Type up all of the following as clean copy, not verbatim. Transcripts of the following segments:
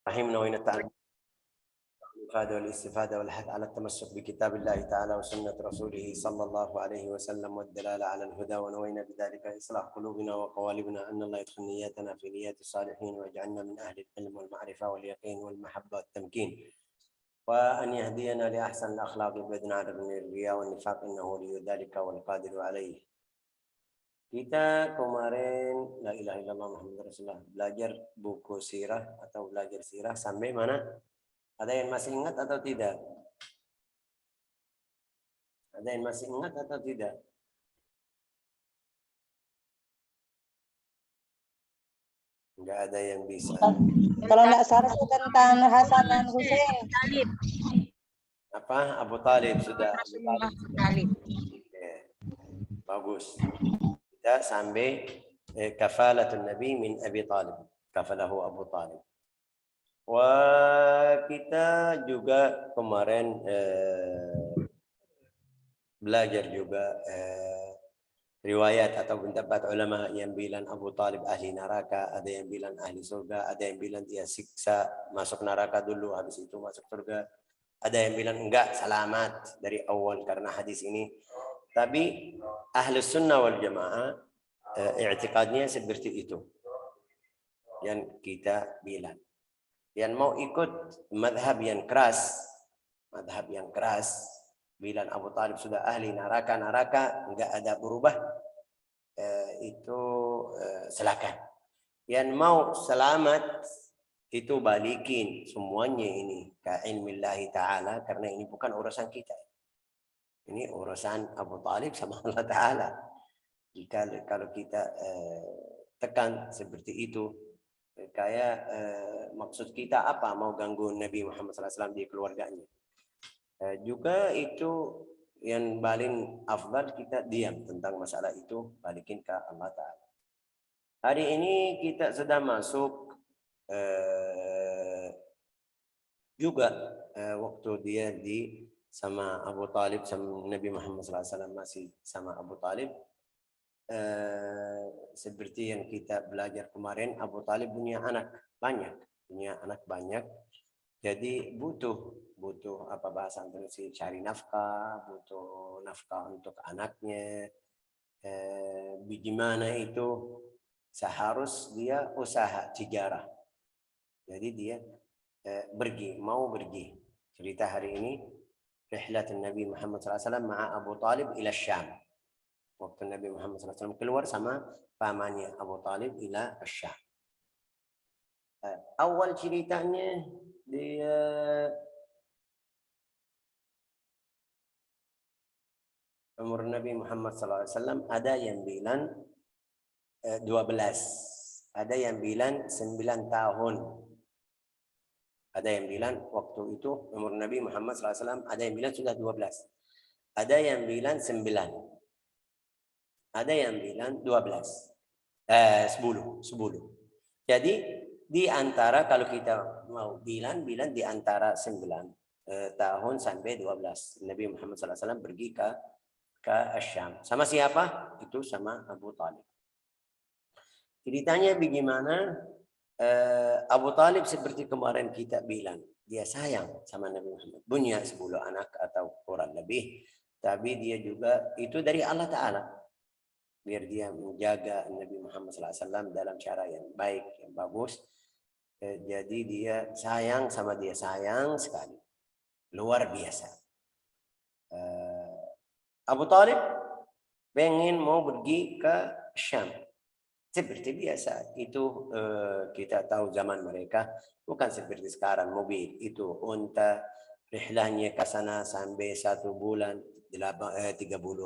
فهمنا وين التعلم الإفادة والاستفادة والحث على التمسك بكتاب الله تعالى وسنة رسوله صلى الله عليه وسلم والدلالة على الهدى، ونوينا بذلك إصلاح قلوبنا وقوالبنا، أن الله يدخل نياتنا في نيات الصالحين ويجعلنا من أهل العلم والمعرفة واليقين والمحبة والتمكين، وأن يهدينا لأحسن الأخلاق ويبعدنا عن الرياء والنفاق، إنه ولي ذلك والقادر عليه. Kita kemarin la ilaha illallah Muhammad Rasulullah belajar buku sirah atau belajar sirah sampai mana? Ada yang masih ingat atau tidak? Ada yang masih ingat atau tidak? Enggak ada yang bisa. Kalau nggak salah tentang Hasan dan Hussein. Apa? Abu Talib sudah. Rasulullah Talib. Oke. Bagus. Kita sampai kafalatun Nabi min Abi Talib. Kafalahu Abu Talib. Wah, kita juga kemarin belajar juga riwayat atau pendapat ulama yang bilang Abu Talib ahli neraka, ada yang bilang ahli surga, ada yang bilang dia siksa masuk neraka dulu habis itu masuk surga, ada yang bilang enggak, selamat dari awal karena hadis ini. Tapi ahli sunnah wal jamaah i'tiqadnya seperti itu yang kita bilang. Yang mau ikut madhab yang keras bilang Abu Talib sudah ahli neraka enggak ada berubah, itu silakan. Yang mau selamat itu balikin semuanya ini ke ilmillahi ta'ala, karena ini bukan urusan kita. Ini urusan Abu Talib sama Allah Ta'ala. Kalau kita tekan seperti itu, kayak maksud kita apa? Mau ganggu Nabi Muhammad SAW di keluarganya. Juga itu yang paling afdal, kita diam tentang masalah itu, balikin ke Allah Ta'ala. Hari ini kita sudah masuk juga waktu dia sama Abu Talib, sama Nabi Muhammad SAW masih sama Abu Talib. Seperti yang kita belajar kemarin, Abu Talib punya anak banyak, jadi butuh apa bahasa Indonesia, cari nafkah, butuh nafkah untuk anaknya. Bagaimana itu seharus dia usaha tijarah, jadi dia mau pergi. Cerita hari ini rihlat Nabi Muhammad SAW ma'a Abu Talib ila Syam. Waktu Nabi Muhammad SAW keluar sama pamannya Abu Talib ila Syam. Awal ceritanya dia umur Nabi Muhammad SAW ada yang bilang 12, ada yang bilang 9 tahun. Ada yang bilang waktu itu umur Nabi Muhammad SAW, ada yang bilang sudah 12. Ada yang bilang 9. Ada yang bilang 10. Jadi di antara, kalau kita mau bilang di antara 9 tahun sampai 12 Nabi Muhammad SAW pergi ke Syam. Sama siapa? Itu sama Abu Talib. Ceritanya bagaimana? Abu Talib seperti kemarin kita bilang, dia sayang sama Nabi Muhammad. Punya 10 anak atau kurang lebih. Tapi dia juga itu dari Allah Ta'ala. Biar dia menjaga Nabi Muhammad SAW dalam cara yang baik, yang bagus. Jadi dia sayang sama dia, sayang sekali. Luar biasa. Abu Talib pengen mau pergi ke Syam. Seperti biasa, itu kita tahu zaman mereka bukan seperti sekarang mobil, itu unta, rihlahnya ke sana sampai 1 bulan, 30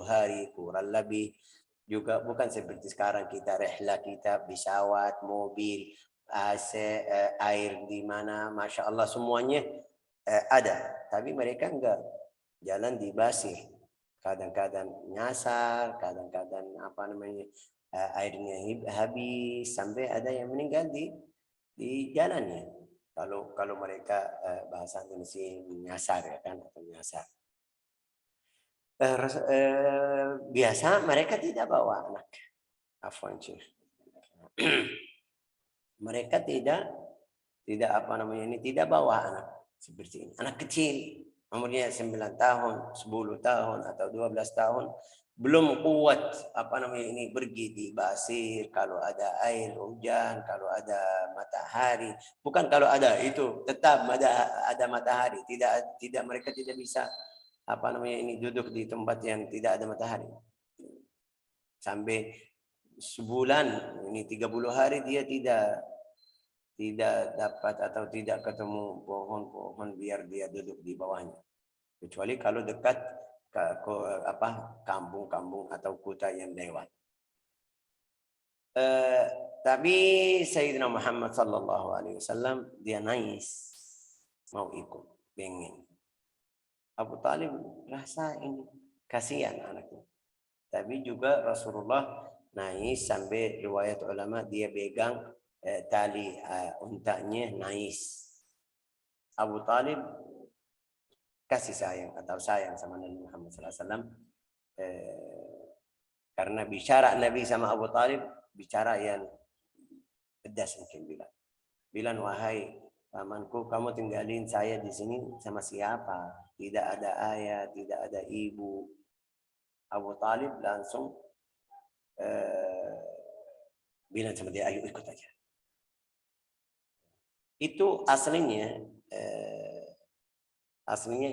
hari kurang lebih. Juga bukan seperti sekarang kita rihlah kita pesawat, mobil, AC, air di mana, masya Allah semuanya ada. Tapi mereka enggak, jalan di basir, kadang-kadang nyasar, kadang-kadang airnya habis, sampai ada yang meninggal di jalannya. Kalau mereka bahasa Indonesia nyasar, ya kan, atau nyasar. Biasa mereka tidak bawa anak. Afwan, Syekh. Mereka tidak tidak apa namanya ini, tidak bawa anak seperti ini. Anak kecil, umurnya 9 tahun, 10 tahun atau 12 tahun, belum kuat apa namanya ini pergi di basir kalau ada air hujan, kalau ada matahari. Bukan kalau ada itu, tetap ada matahari. Tidak mereka tidak bisa apa namanya ini duduk di tempat yang tidak ada matahari. Sampai sebulan ini 30 hari dia tidak dapat atau tidak ketemu pohon-pohon biar dia duduk di bawahnya. Kecuali kalau dekat ke kampung-kampung atau kota yang lewat. Tapi Sayyidina Muhammad sallallahu alaihi wasallam dia nangis mau ikut, pengen. Abu Talib rasa ini kasihan anaknya. Tapi juga Rasulullah nangis sampai riwayat ulama dia pegang tali untanya nangis. Abu Talib kasih sayang atau sayang sama Nabi Muhammad SAW. Karena bicara Nabi sama Abu Talib bicara yang pedas mungkin bilang wahai pamanku, kamu tinggalin saya di sini sama siapa? Tidak ada ayah, tidak ada ibu. Abu Talib langsung bilang sama dia, ayo ikut aja. Itu aslinya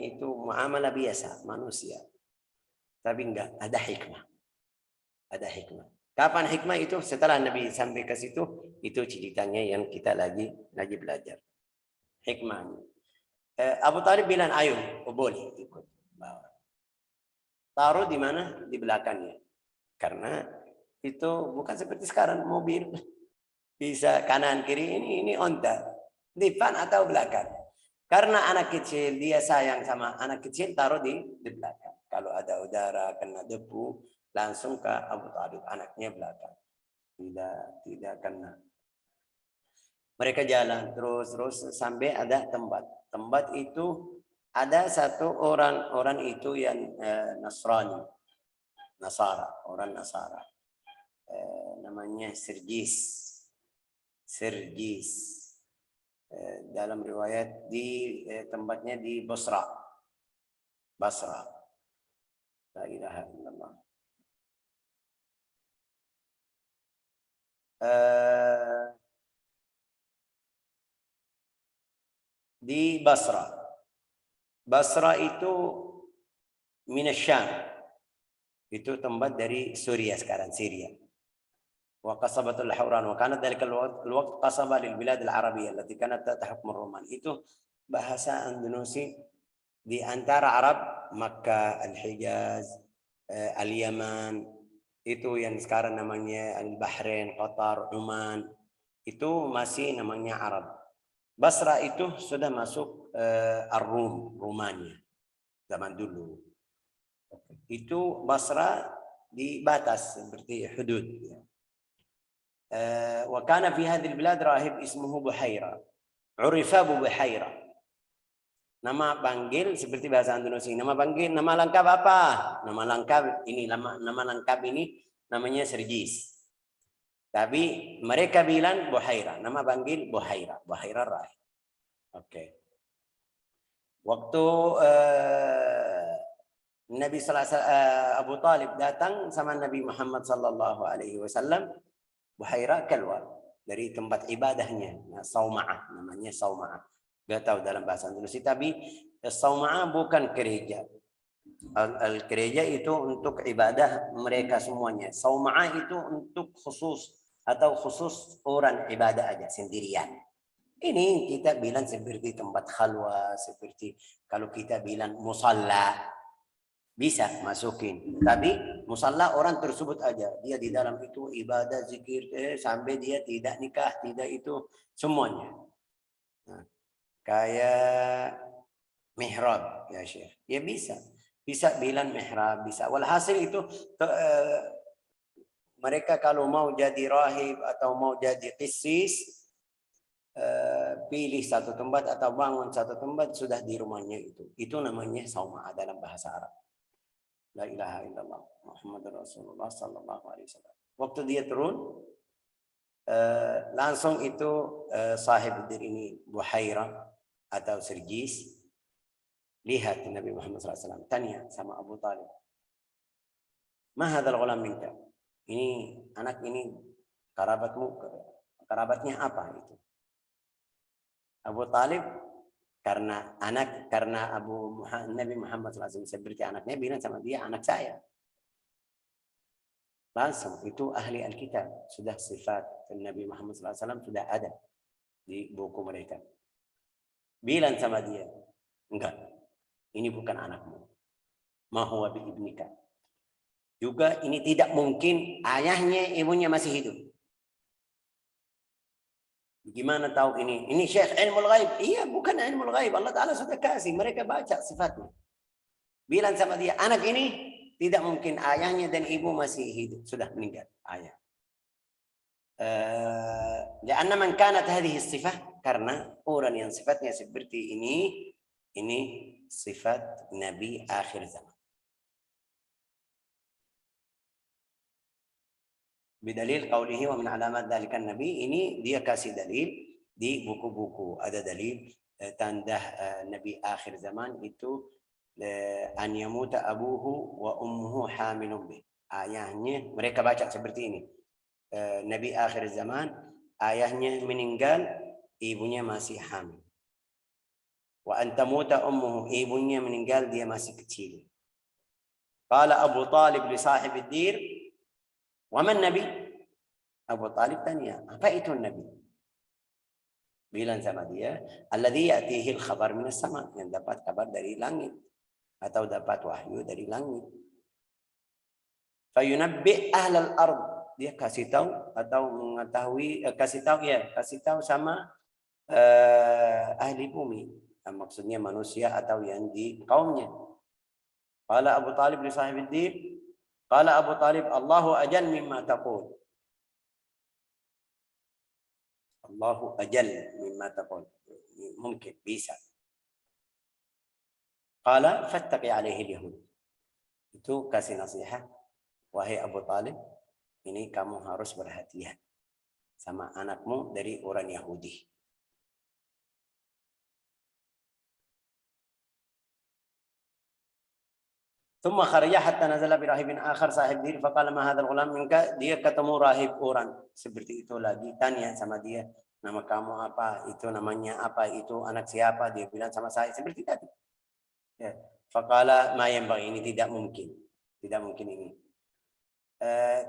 itu muamalah biasa manusia. Tapi enggak, ada hikmah. Ada hikmah. Kapan hikmah itu? Setelah Nabi sampai ke situ, itu ceritanya yang kita lagi belajar. Hikmahnya. Abu Talib bilang, ayo, boleh ikut. Bawa. Taruh di mana? Di belakangnya. Karena itu bukan seperti sekarang mobil. Bisa kanan kiri, ini onta. Depan atau belakang. Karena anak kecil, dia sayang sama anak kecil, taruh di belakang. Kalau ada udara, kena debu, langsung ke Abu Talib, anaknya belakang. Tidak kena. Mereka jalan terus sampai ada tempat. Tempat itu ada satu orang itu yang Nasrani. Orang Nasara. Namanya Sergis. Dalam riwayat di tempatnya di Basra. La ilaha illallah. Di Basra. Basra itu Minasyam. Itu tempat dari Suriah sekarang, Syria. وقصبة الحوران وكانت ذلك الوقت قصبة للبلاد العربية التي كانت تحت حكم الرومان. Itu bahasa Indonesia di antara Arab, Makkah, Al-Hijaz, Al-Yaman, itu yang sekarang namanya Al-Bahrain, Qatar, Oman, itu masih namanya Arab. Basra itu sudah masuk Ar-Rum, Rumania zaman dulu. Itu Basra di batas seperti hudud. وكان في هذه البلاد راهب اسمه بحيرة عرف أبو بحيرة. Nama panggil seperti bahasa Indonesia. Nama lengkap apa? Nama lengkap ini namanya Sergis. Tapi mereka bilang Buhaira. Nama panggil Buhaira rahib. Oke. Waktu Abu Talib datang sama Nabi Muhammad sallallahu alaihi wasallam, Buhaira keluar dari tempat ibadahnya, Sauma'ah, namanya Sauma'ah. Gak tahu dalam bahasa Indonesia, tapi Sauma'ah bukan gereja. Gereja itu untuk ibadah mereka semuanya. Sauma'ah itu untuk khusus orang ibadah aja sendirian. Ini kita bilang seperti tempat khalwa, seperti kalau kita bilang musalla. Bisa masukin, tapi musalla orang tersebut aja, dia di dalam itu ibadah zikir sampai dia tidak nikah, tidak itu semuanya. Nah, kayak mihrab ya Syekh, ya bisa bilang mihrab, bisa. Walhasil itu mereka kalau mau jadi rahib atau mau jadi qissis, pilih satu tempat atau bangun satu tempat sudah di rumahnya itu namanya sauma'ah dalam bahasa Arab. La ilaha illallah Muhammadur Rasulullah sallallahu alaihi wasallam. Waktu dia turun langsung itu sahib dir ini Buhaira atau Serjis lihat Nabi Muhammad SAW, tanya sama Abu Talib, ma hadzal ghulam minka, ini anak ini kerabatmu, kerabatnya apa itu? Abu Talib karena Nabi Muhammad SAW seperti anaknya, bilang sama dia, anak saya. Langsung itu ahli Alkitab, sudah sifat Nabi Muhammad SAW sudah ada di buku mereka. Bilang sama dia, enggak, ini bukan anakmu. Ma huwa bi ibnika. Juga ini tidak mungkin ayahnya, ibunya masih hidup. Gimana tahu ini? Ini Syekh ilmu ghaib. Iya, bukan ilmu ghaib. Allah Ta'ala sudah kasih. Mereka baca sifatnya. Bilang sama dia, anak ini tidak mungkin ayahnya dan ibu masih hidup. Sudah meninggal ayah. Karena man kanat hadhihi sifat, karena orang yang sifatnya seperti ini sifat Nabi akhir zaman. Bidalil qaulihi wa min alamat dzalikan nabi, ini dia kasih dalil di buku-buku, ada dalil tanda Nabi akhir zaman itu an yamuta abuhu wa ummuhu hamilun bih. Ayahnya, mereka baca seperti ini. Nabi akhir zaman, ayahnya meninggal, ibunya masih hamil. Wa an tamuta ummuhu, ibunya meninggal, dia masih kecil. Qala Abu Talib li sahib ad-dir, wa man nabi? Abu Talib tanya, apa itu nabi? Bilang sama dia, alladhi ya'tihi al-khabar minas sama, yang dapat kabar dari langit atau dapat wahyu dari langit. Fayunabbi ahlal ard, dia kasih tahu atau mengetahui, kasih tahu sama ahli bumi, maksudnya manusia atau yang di kaumnya. Qala Abu Talib li sahib ad-din, qala Abu Talib, Allahu ajal mimma taqul. Allahu ajal mimma taqul. Mungkin bisa. Qala fattaqi alaihi al-yahud. Itu kasih nasihat, wahai Abu Talib, ini kamu harus berhati-hati sama anakmu dari orang Yahudi. ثم خرج حتى نزل براهب آخر صاحب dir فقال ما هذا الغلام منك, dia ketemu rahib orang seperti itu lagi, tanya sama dia, nama kamu apa, itu namanya apa, itu anak siapa, dia bilang sama saya seperti tadi. Ya. Faqala ma yanbaghi, ini tidak mungkin ini.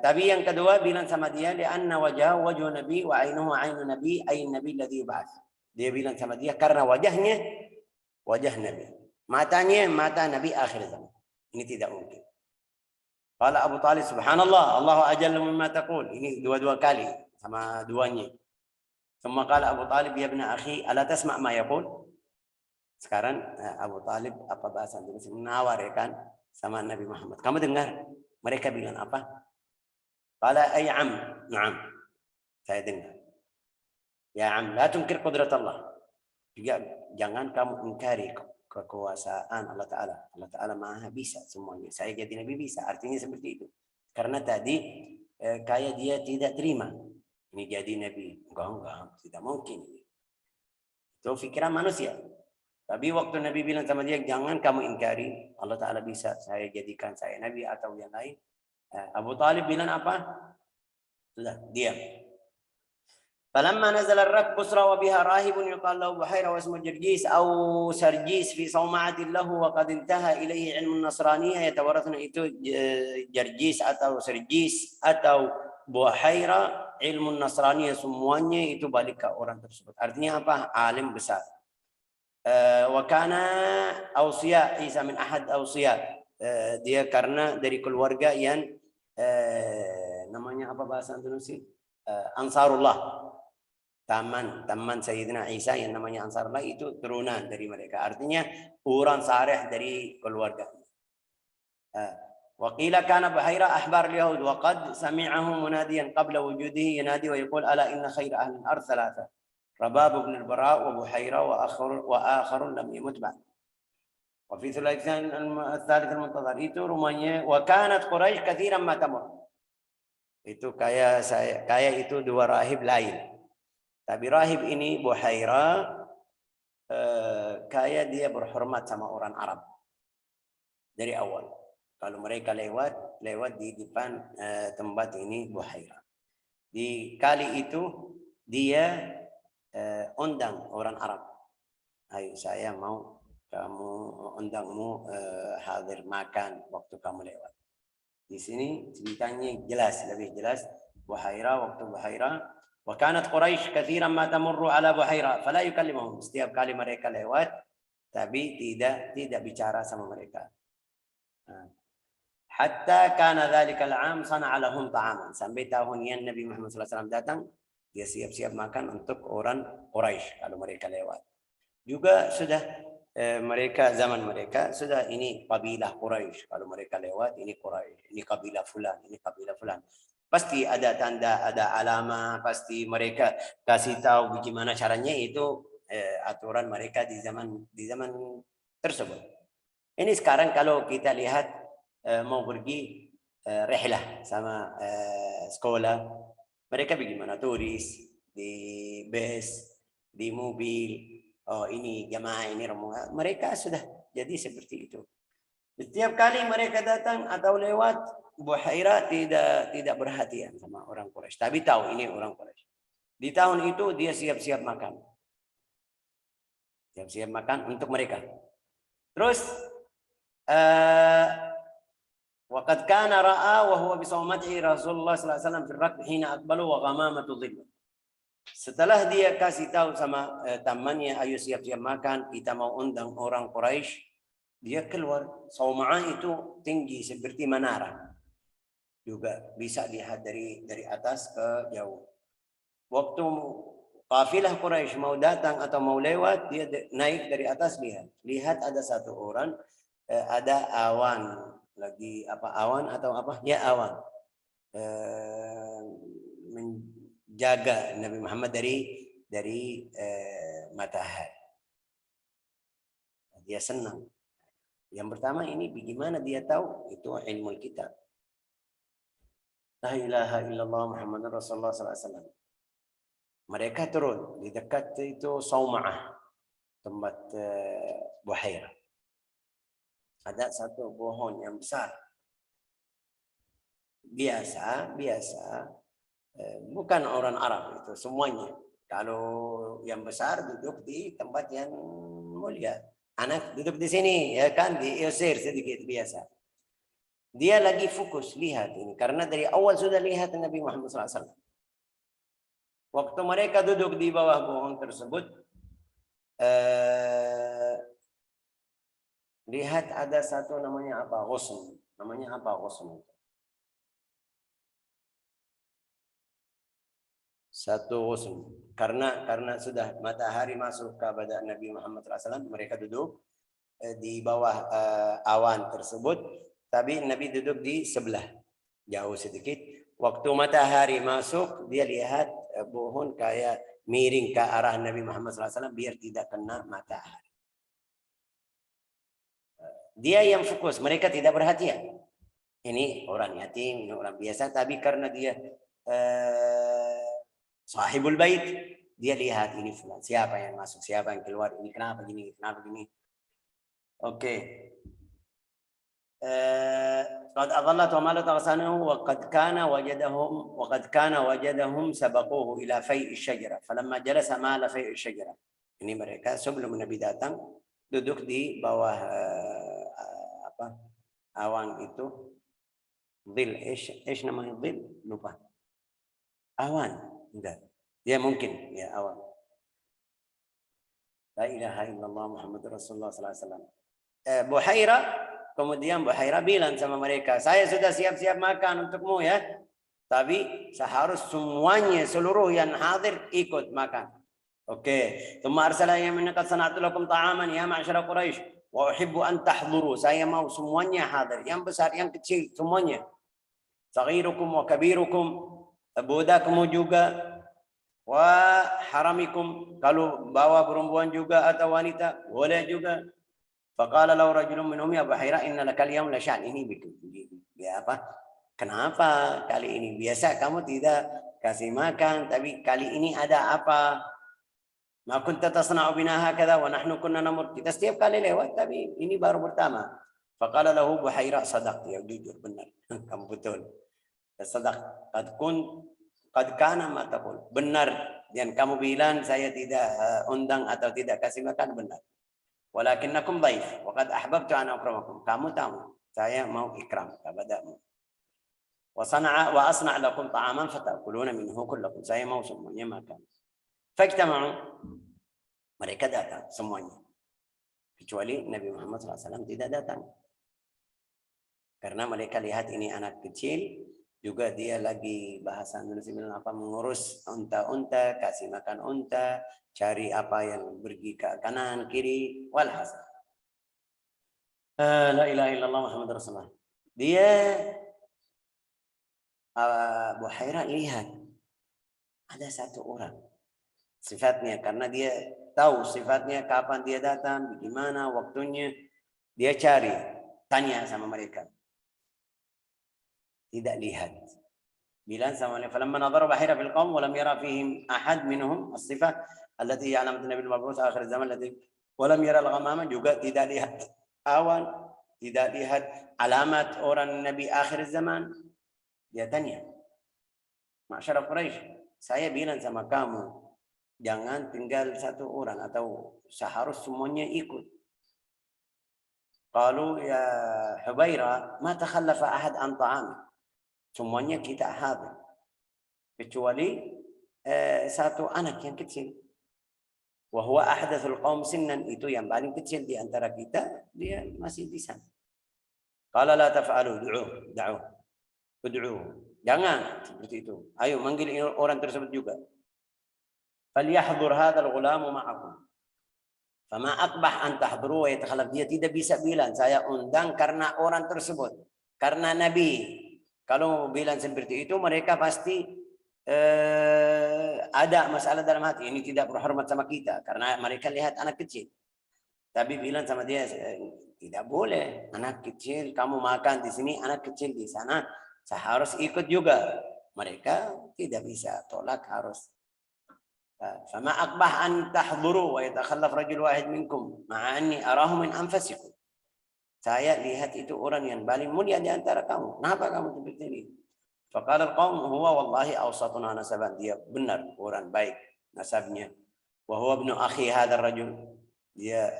Tapi yang kedua bilang sama dia, lianna wajhahu wajhu nabi wa ainuhu ainu nabi, ain nabi alladhi yub'ats. Dia bilang sama dia karena wajahnya wajah nabi, matanya mata nabi akhir zaman. Ini tidak mungkin. Qala Abu Talib, subhanallah, Allahu ajallu mimma taqul. Ini dua-dua kali sama duanya. Thumma qala Abu Talib, ya ibna akhi, ala tasma' ma yaqul? Sekarang Abu Talib, apa bahasa Indonesia, menawar ya kan sama Nabi Muhammad. Kamu dengar mereka bilang apa? Qala ay am, na'am. Saya dengar. Ya am, la tunkir qudrat Allah. Juga jangan kamu ingkari kekuasaan Allah Ta'ala. Allah Ta'ala maha bisa semuanya. Saya jadi Nabi bisa. Artinya seperti itu. Karena tadi kayak dia tidak terima. Ini jadi Nabi. Enggak. Tidak mungkin. Itu fikiran manusia. Tapi waktu Nabi bilang sama dia, jangan kamu ingkari. Allah Ta'ala bisa. Saya jadikan saya Nabi atau yang lain. Abu Talib bilang apa? Sudah, diam. فلما نزل الركب بصرى وبها راهب يقال له بحيرة واسمه جرجيس أو سرجيس في صومعة له وقد انتهى إليه علم النصرانية يتورثون itu Jarjis atau Serjis atau Buhaira, ilmu Nasraniyah semuanya itu balik ke orang tersebut. Artinya apa? Alim besar. Wa kana awsiya, Isa min ahad awsiya. Dia karena dari keluarga yang namanya apa bahasa Indonesia? Ansarullah. Taman Sayyidina Isa yang namanya Ansarullah itu turunan dari mereka. Artinya orang saleh dari keluarga. Wa qila kana Buhaira ahbar al-yahud wa qad sami'ahu munadiyan qabla wujudihi yanadi wa yaqul ala inna khayra ahli al-ard thalatha. Rabab ibn al-Bara wa Buhaira wa akharun lam yamut ba'd. Wa fi thulutsan al-thalith al-muntazar, itu rumahnya. Wa kanat Quraisy katsiran ma tamur. Itu kayak itu dua rahib lain. Tapi rahib ini Buhaira kayak dia berhormat sama orang Arab dari awal. Kalau mereka lewat di depan tempat ini Buhaira. Di kali itu dia undang orang Arab. Ayo saya mau kamu undangmu hadir makan waktu kamu lewat. Di sini ceritanya jelas, lebih jelas. Waktu Buhaira, wa kanat Quraisy katsiran ma tamurru ala Buhaira fala yukallimuhum. Setiap kali mereka lewat tapi tidak bicara sama mereka. Hatta kana dzalika al-'am sana'a lahum ta'aman. Sampai tahun yang Nabi Muhammad SAW datang, dia siap-siap makan untuk orang Quraisy kalau mereka lewat. Juga sudah mereka zaman mereka sudah ini kabilah Quraisy. Kalau mereka lewat ini Quraisy, ini kabilah fulan, ini kabilah fulan. Pasti ada tanda, ada alama, pasti mereka kasih tahu bagaimana caranya. Itu aturan mereka di zaman tersebut. Ini sekarang kalau kita lihat mau pergi rihlah sama sekolah, mereka bagaimana? Turis di bus, di mobil. Oh ini jamaah, ini rombongan. Mereka sudah jadi seperti itu. Setiap kali mereka datang atau lewat, Buhaira tidak perhatian sama orang Quraisy. Tapi tahu ini orang Quraisy. Di tahun itu dia siap-siap makan. Siap-siap makan untuk mereka. Terus waqad kana ra'a wa huwa bi sawmati Rasulullah sallallahu alaihi wasallam fi ar-rakb hina aqbalu wa ghamamatu dhill. Setelah dia kasih tahu sama temannya, ayo siap-siap makan, kita mau undang orang Quraisy, dia keluar. Sawma'ah itu tinggi seperti menara. Juga bisa lihat dari atas ke jauh. Waktu kafilah Quraisy mau datang atau mau lewat, dia naik dari atas, lihat ada satu orang, ada awan, lagi apa awan atau apa? Ya awan. Menjaga Nabi Muhammad dari matahari. Dia senang. Yang pertama ini bagaimana dia tahu? Itu ilmu kitab. La ilaha illallah Muhammadur Rasulullah sallallahu alaihi wasallam. Mereka turun di dekat itu Sawma'ah, tempat Buhaira. Ada satu pohon yang besar. Biasa bukan orang Arab itu semuanya. Kalau yang besar duduk di tempat yang mulia. Anak duduk di sini, ya kan, diusir sedikit biasa. Dia lagi fokus lihat ini karena dari awal sudah lihat Nabi Muhammad SAW. Waktu mereka duduk di bawah pohon tersebut, lihat ada satu namanya apa? Ghusn. Namanya apa ghusn? Satu ghusn. Karena sudah matahari masuk kepada Nabi Muhammad SAW, mereka duduk di bawah awan tersebut, tapi Nabi duduk di sebelah, jauh sedikit. Waktu matahari masuk, dia lihat pohon kayak miring ke arah Nabi Muhammad SAW biar tidak kena matahari. Dia yang fokus, mereka tidak perhatian. Ini orang yatim, ini orang biasa, tapi karena dia sahibul bait, dia lihat ini fulan, siapa yang masuk, siapa yang keluar, ini kenapa gini, kenapa gini. Oke. قد أضلت ومالت أغصانه وقد كان وجدهم سبقوه إلى فيء الشجرة فلما جلس مال فيء الشجرة. Ini mereka sebelum Nabi datang duduk di bawah awan itu. Dhil, ايش namanya dhil? Lupa. Awan, enggak. Ya mungkin ya awan. La ilaha illallah Muhammadur Rasulullah sallallahu alaihi wasallam. Kemudian Buhaira bilang sama mereka, saya sudah siap-siap makan untukmu ya. Tapi seharus semuanya, seluruh yang hadir ikut makan. Oke. Tsumma arsala yamin qad sana'tu lakum ta'aman ya ma'syara Quraisy wa uhibbu an tahdhuru. Saya mau semuanya hadir, yang besar, yang kecil, semuanya. Saghirukum wa kabirukum, budakum juga, wa haramikum, kalau bawa perempuan juga atau wanita boleh juga. Faqala law rajulun minhum ya Buhaira inna lakal yawm la sya'n. Ini ya apa? Kenapa kali ini? Biasa kamu tidak kasih makan, tapi kali ini ada apa? Ma kunta tasna'u bina hakadha wa nahnu kunna namur. Kita setiap kali lewat, tapi ini baru pertama. Faqala lahu Buhaira, sadaq, ya jujur benar. Kamu betul. Sadaq, qad kana ma taqul. Benar yang kamu bilang saya tidak undang atau tidak kasih makan, benar. Walakinnakum dhaif wa qad ahbabtu an akramakum. Kamu tamu, saya mau ikram kepadamu. Wa asna' lakum ta'aman fata'kuluna minhu kullakum. Saya mau semuanya makan. Fajtama'u, mereka datang semuanya. Kecuali Nabi Muhammad SAW tidak datang. Karena mereka lihat ini anak kecil, juga dia lagi bahasa Indonesia bilang apa, mengurus unta-unta, kasih makan unta, cari apa yang pergi ke kanan, kiri, walhasil. La ilaha illallah Muhammad Rasulullah. Dia Buhaira lihat ada satu orang sifatnya, karena dia tahu sifatnya, kapan dia datang, bagaimana waktunya, dia cari, tanya sama mereka, tidak lihat. Bilang sama mereka, falamma nadhara Buhaira fil qaum wa lam yara fihim ahad minhum as-sifat allati ya'lamu an-nabiy al-mab'uts akhir zaman allati wa lam yara al-ghamama, juga tidak lihat awan, tidak lihat alamat orang Nabi akhir zaman. Dia tanya, Masyarakat Quraisy, saya bilang sama kamu, jangan tinggal satu orang atau seharus semuanya ikut. Qalu ya Hubaira, ma takhallafa ahad an ta'am. Semuanya kita hadir. Kecuali satu anak yang kecil. Wa huwa ahdathul qaum sinnan, itu yang paling kecil di antara kita, dia masih di sana. Qala la taf'alu, ud'u. Jangan seperti itu. Ayo manggil orang tersebut juga. Falyahdhur hadzal ghulamu ma'akum. Fama aqbah an tahdhuru wa yatakhallaf. Dia tidak bisa bilang saya undang karena orang tersebut, karena Nabi. Kalau bilang seperti itu, mereka pasti ada masalah dalam hati. Ini tidak berhormat sama kita karena mereka lihat anak kecil. Tapi bilang sama dia, tidak boleh. Anak kecil kamu makan di sini, anak kecil di sana. Saya harus ikut juga. Mereka tidak bisa tolak, harus. Fama aqbah an tahdhuru wa yatakhallaf rajul wahid minkum ma'a anni arahu min anfasikum. Saya lihat itu orang yang paling mulia di antara kamu. Kenapa kamu seperti ini? Faqala al-qaum huwa wallahi awsatuna nasaban. Dia benar orang baik nasabnya. Wa huwa ibnu akhi hadzal rajul. Dia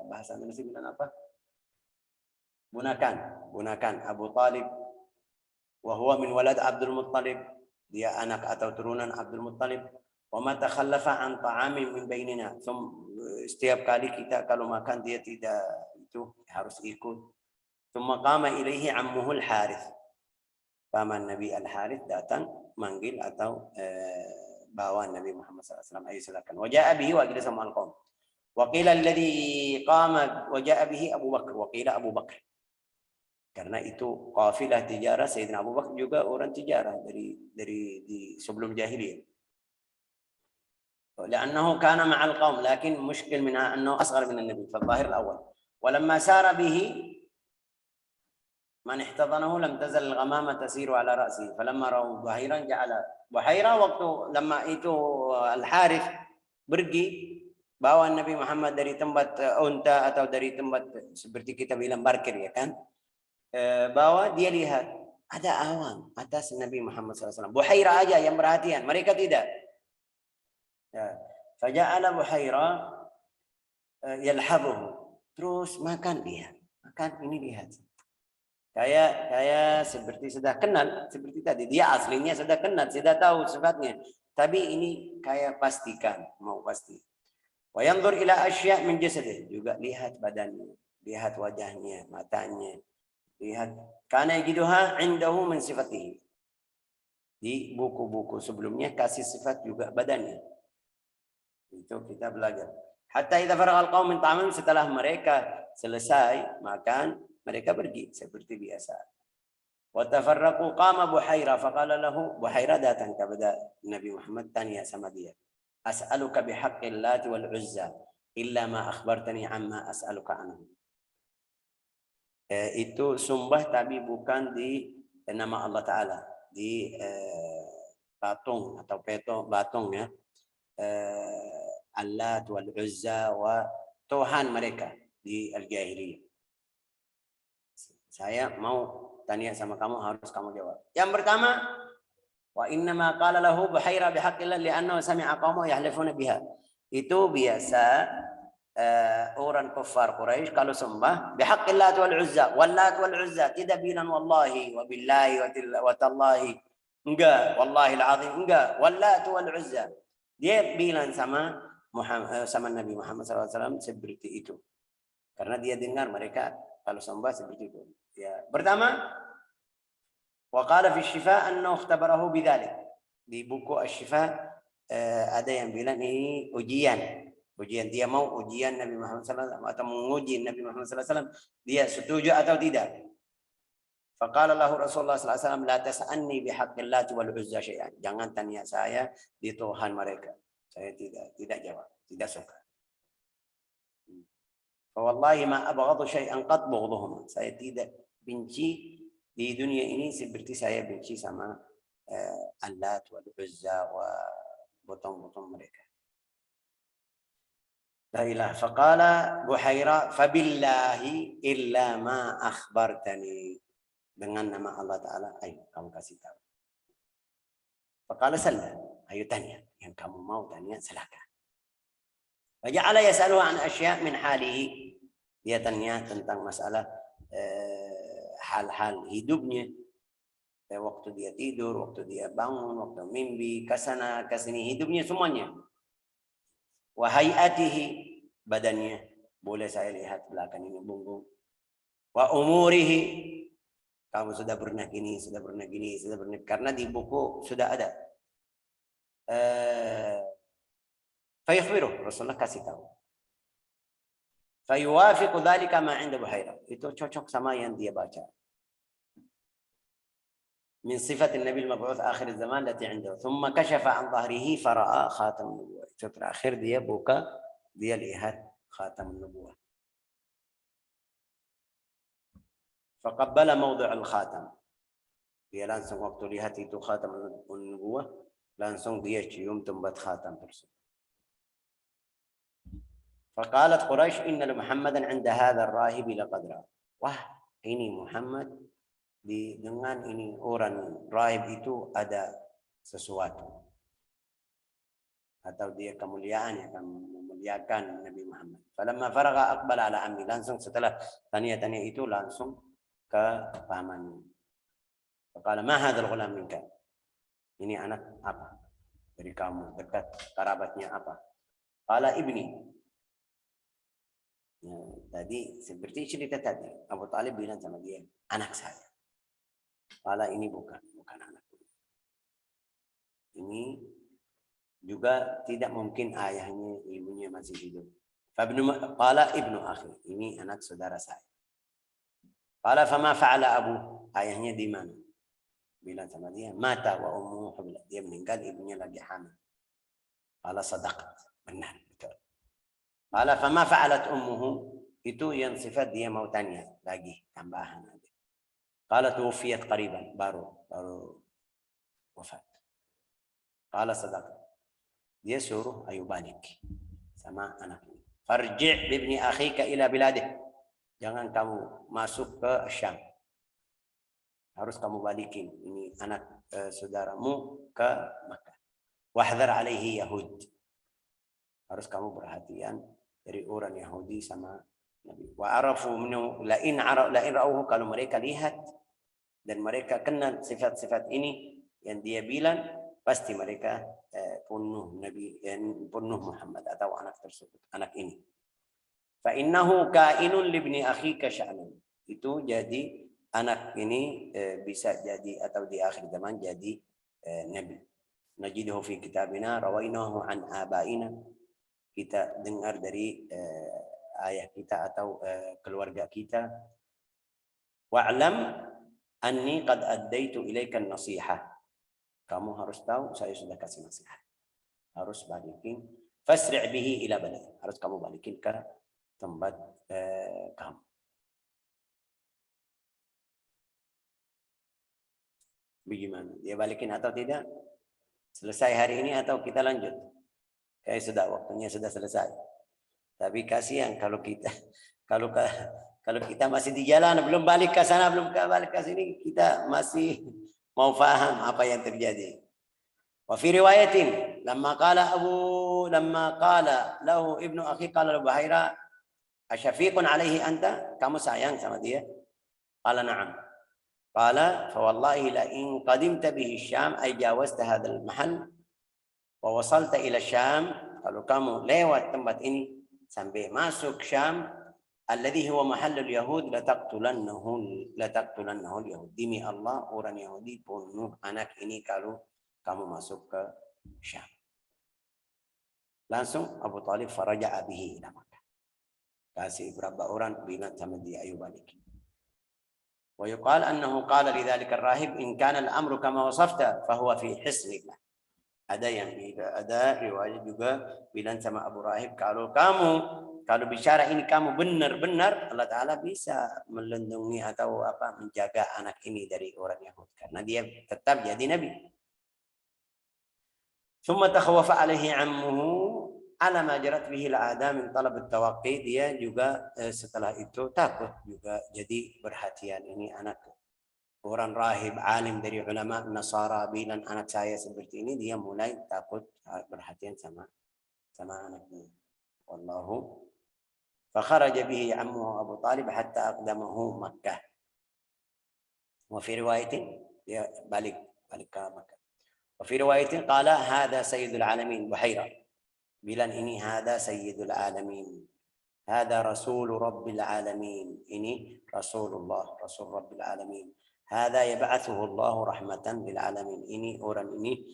bahasa Indonesia bilang apa? Gunakan Abu Talib. Wahwa min walad Abdul Muttalib, dia anak atau turunan Abdul Muttalib. Wa ma takhallafa an ta'amin min bainina. Setiap kali kita kalau makan dia tidak, itu harus ikut. Tsumma qama ilaihi ammuhu al-Harith. Paman Nabi al-Harith datang manggil atau bawa Nabi Muhammad SAW. Ayo silakan. Wa ja'a bihi wa qila sama al-qaum. Wa qila alladhi qama wa ja'a bihi Abu Bakar, wa qila Abu Bakar. Karena itu kafilah tijarah, Sayyidina Abu Bakar juga orang tijarah dari sebelum jahiliyah. Karena kana ma'al qaum, lakin mushkil minha annahu asghar min an-nabi fi al-zahir al-awwal. Walamma sara bihi man ihtadanahu lam tazal al-ghamama tasiru ala ra'si. Falamma ra'u Buhairan ja'ala Buhaira, waktu lama itu Al-Harith pergi bawa Nabi Muhammad dari tempat unta atau dari tempat seperti kita bilang parkir, ya kan? Bahwa dia lihat ada awan atas Nabi Muhammad SAW. Buhaira aja yang perhatian, mereka tidak. Faja'ala Buhaira yalhabuhu. Terus makan dia, makan ini lihat. Kayak seperti sudah kenal, seperti tadi. Dia aslinya sudah kenal, sudah tahu sifatnya. Tapi ini kayak pastikan, mau pasti. Wa yanzur ila asya' min jasadihi, juga lihat badannya, lihat wajahnya, matanya. Lihat, karena yajiduha indahu min sifatihi. Di buku-buku sebelumnya kasih sifat juga badannya. Itu kita belajar. Hatta idza faragha al-qaum min ta'amim, setelah mereka selesai makan, mereka pergi seperti biasa. Wa tafarraqu, qama Buhaira faqala lahu, Buhaira datang kepada Nabi Muhammad, tanya sama dia. As'aluka bihaqqil Lat wal Uzza illa ma akhbartani amma as'aluka anhu. Itu sumpah tapi bukan di nama Allah Ta'ala di patung atau batung ya, Allat wal Uzza wa Tuhan mereka di al-jahiliyah. Saya mau tanya sama kamu, harus kamu jawab. Yang pertama, wa innama qala lahu Buhairah bihaqqillah li'annahu sami'a qaumahu yahlifuna biha. Itu biasa orang kafir Quraisy kalau sembah bihaqqillah wal Uzza, wallat wal Uzza, tidak bilang wallahi wa billahi wa tallahi, enggak, wallahi alazim, enggak, wallat wal Uzza. Dia bilang sama Muhammad, sama Nabi Muhammad SAW seperti itu, karena dia dengar mereka kalau sembah seperti itu. Ya, pertama, wa qala fi Syifa annahu ikhtabarahu bidzalik. Di buku Asy-Syifa ada yang bilang ini ujian, dia mau ujian Nabi Muhammad SAW atau menguji Nabi Muhammad SAW, dia setuju atau tidak. Faqala lahu Rasulullah SAW, la tas'anni bihaqqillah wal Uzza syai'an. Jangan tanya saya di Tuhan mereka. Saya tidak jawab, tidak suka. Fa wallahi ma abghadu syai'an qad bughdhuhuma. Saya tidak benci di dunia ini seperti saya benci sama Allat wal Uzza wa butang-butang mereka. La ilaha. Faqala Buhairah, fabillahi illa ma akhbartani. Dengan nama Allah Ta'ala, ayo kamu kasih tahu. Faqala salla, ayo tanya. Yang kamu mau tanya, silakan. Faja'ala yas'aluhu an asya' min halihi. Dia tanya tentang masalah hal-hal hidupnya. Waktu dia tidur, waktu dia bangun, waktu mimpi, kesana, kesini, hidupnya semuanya. Wa hayatihi, badannya. Boleh saya lihat belakang ini punggung. Wa umurihi, kamu sudah pernah gini, sudah pernah gini, sudah pernah. Karena di buku sudah ada. Fayakhbiruh, Rasulullah kasih tahu. Fayuwafiqu dzalika ma 'inda Buhairah. Itu cocok sama yang dia baca. Min sifat Nabi al-mab'uts akhir zaman lati 'indahu. Thumma kashafa 'an dhahrihi fara'a khatam an-nubuwah. Itu terakhir dia buka, dia lihat khatam an-nubuwah. Faqabbala mawdu' al-khatam. Dia langsung waktu lihat itu khatam an-nubuwah, langsung dia cium tempat khatam tersebut. Faqalat Quraisy inna Muhammadan 'inda hadha ar-rahib laqadra. Wah, ini Muhammad dengan ini orang rahib itu ada sesuatu. Atau dia kemuliaan yang akan memuliakan Nabi Muhammad. Falamma faragha aqbala ala ammi. Langsung setelah tanya-tanya itu langsung ke pamannya. Faqala ma hadzal ghulam minka? Ini anak apa? Dari kamu, dekat kerabatnya apa? Qala ibni. Ya, tadi seperti cerita tadi, Abu Talib bilang sama dia, anak saya. Qala ini bukan anak. Ini juga tidak mungkin ayahnya, ibunya masih hidup. Qala ibnu akhi, ini anak saudara saya. Qala fama fa'ala abu, ayahnya di mana? Bilang sama dia, mata wa ummuhu habla. Dia meninggal, ibunya lagi hamil. Qala sadaqat, benar, betul. Qala fama fa'alat ummuhu, itu yang sifat dia mau tanya lagi tambahan. Qala tuwfiyat qariban, baru wafat. Qala sadaqat. Dia suruh ayo balik sama anaknya. Farji' bibni akhika ila biladih. Jangan kamu masuk ke Syam. Harus kamu balikin ini anak saudaramu ke Makkah. Wahdhar alaihi Yahud. Harus kamu perhatian dari orang Yahudi sama Nabi. Wa arafu minhu la in ra'uhu, kalau mereka lihat dan mereka kenal sifat-sifat ini yang dia bilang, pasti mereka bunuh Nabi, bunuh Muhammad atau anak tersebut, anak ini. Fa innahu ka'inun libni akhika sya'nan. Itu jadi anak ini bisa jadi atau di akhir zaman jadi nabi. Najiduhu fi kitabina rawainahu an abaina. Kita dengar dari ayah kita atau keluarga kita. Wa'lam anni qad addaitu ilaika an-nasihah. Kamu harus tahu saya sudah kasih nasihat. Harus balikin fasri' bihi ila balad. Harus kamu balikin ke tempat kamu. Bagaimana? Dia balikin atau tidak? Selesai hari ini atau kita lanjut? Kayak sudah waktunya sudah selesai. Tapi kasihan kalau kita kalau kita masih di jalan, belum balik ke sana, belum balik ke sini, kita masih mau paham apa yang terjadi. Wa fi riwayatin lamma qala lahu ibnu akhi qala Buhaira asyafiqun alaihi anta, kamu sayang sama dia? Qala na'am. Qala fa wallahi la in qadimta bihi Syam ay jawazta hadzal mahal wa wasalta ila Syam, kalau kamu lewat tempat ini sampai masuk Syam, alladhi huwa mahallul yahud la taqtulannahu yahud, demi Allah orang Yahudi bunuh anak ini kalau kamu masuk ke Syam. Langsung Abu Talib faraja'a bihi ila Makkah, kasih berapa orang bilang sama dia ayo balik. Wa yuqal annahu qala lidzalika ar-rahib in kana al-amru kama wasafta fa huwa fi hisnillah. Ada riwayat juga bilang sama Abu Rahib, kalau bicara ini kamu benar-benar, Allah Ta'ala bisa melindungi atau menjaga anak ini dari orang Yahudi karena dia tetap jadi nabi. Thumma takhawafa alaihi ammuhu ala ma jarat bihi al-'ada min talab at-tawaqqi, dia juga setelah itu takut juga, jadi perhatian ini anak orang rahib alim dari ulama Nasara bilang anak saya seperti ini, dia mulai takut perhatian sama anaknya. Wallahu fa kharaja bihi ammuhu Abu Talib hatta aqdamahu Makkah. Wa fi riwayatin dia balik ke Makkah. Wa fi riwayatin qala hadha sayyidul alamin Buhaira, bilang ini hadha sayyidul alamin, hadha rasul rabbil alamin, ini Rasulullah, Rasul rabbil alamin. Hada yab'athuhu Allah rahmatan lil alamin, ini orang ini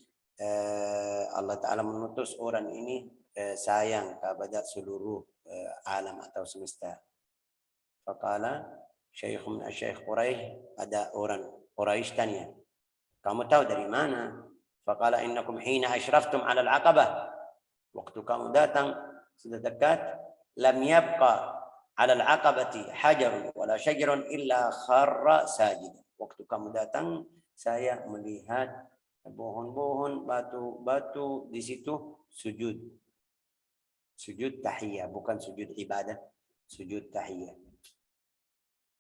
Allah Ta'ala mengutus orang ini sayang kepada seluruh alam atau semesta. Faqala syekh min asy-syekh Quraisy, ada orang Quraisy tanya, kamu tahu dari mana? Faqala innakum hina asyraftum 'ala al-'aqabah, waktu kamu datang sudah dekat, lam yabqa 'ala al-'aqabati hajarun wala syajarun illa kharra sajidan. Waktu kamu datang, saya melihat pohon-pohon, batu-batu di situ sujud. Sujud tahiyya, bukan sujud ibadah, sujud tahiyya.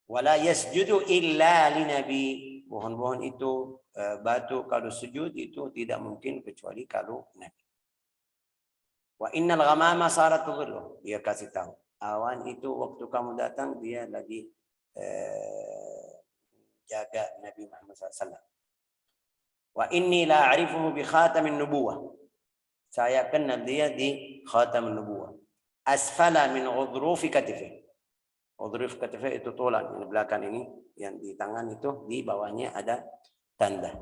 Wala yasjudu illa linabi. Pohon-pohon itu, batu kalau sujud itu tidak mungkin kecuali kalau nabi. Wa innal ghamama sarat tudhillu. Dia kasih tahu. Awan itu waktu kamu datang dia lagi jaga Nabi Muhammad SAW. Wa inni la a'rifuhu bi khatamin nubuwah. Saya kenal dia di khatamin nubuwah. Asfala min udhrufi katifi. Udhruf katifi itu tulang yang belakang ini, yang di tangan itu di bawahnya ada tanda.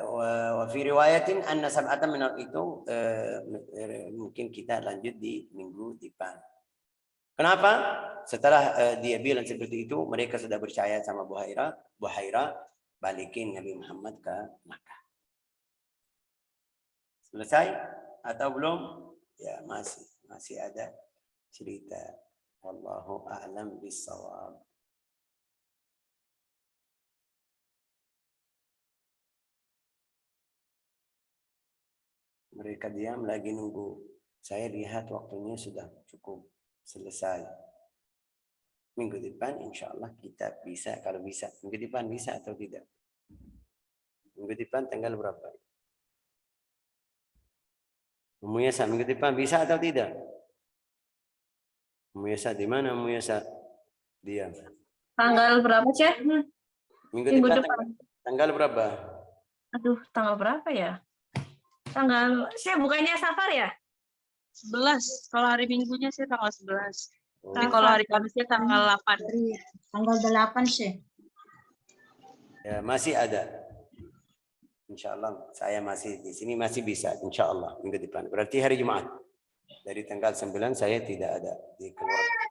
Wa fi riwayatin anna sab'atan min itu mungkin kita lanjut di minggu depan. Kenapa? Setelah dia bilang seperti itu, mereka sudah percaya sama Buhaira, balikin Nabi Muhammad ke Makkah. Selesai atau belum? Ya masih ada cerita. Wallahu a'lam bissawab. Mereka diam lagi nunggu. Saya lihat waktunya sudah cukup. Selesai. Minggu depan insya Allah kita bisa, kalau bisa. Minggu depan bisa atau tidak? Minggu depan tanggal berapa? Muyasa, minggu depan bisa atau tidak? Muyasa di mana Muyasa? Dia. Tanggal berapa, Cek? Minggu depan. Tanggal berapa? Aduh, tanggal berapa ya? Saya bukannya Safar ya? 11. Kalau hari Minggunya sih tanggal 11. Tapi kalau hari Kamisnya tanggal 8. Tanggal 8 sih. Ya, masih ada. Insya Allah saya masih di sini, masih bisa. Insya Allah minggu depan. Berarti hari Jumat. Dari tanggal 9 saya tidak ada di keluarga.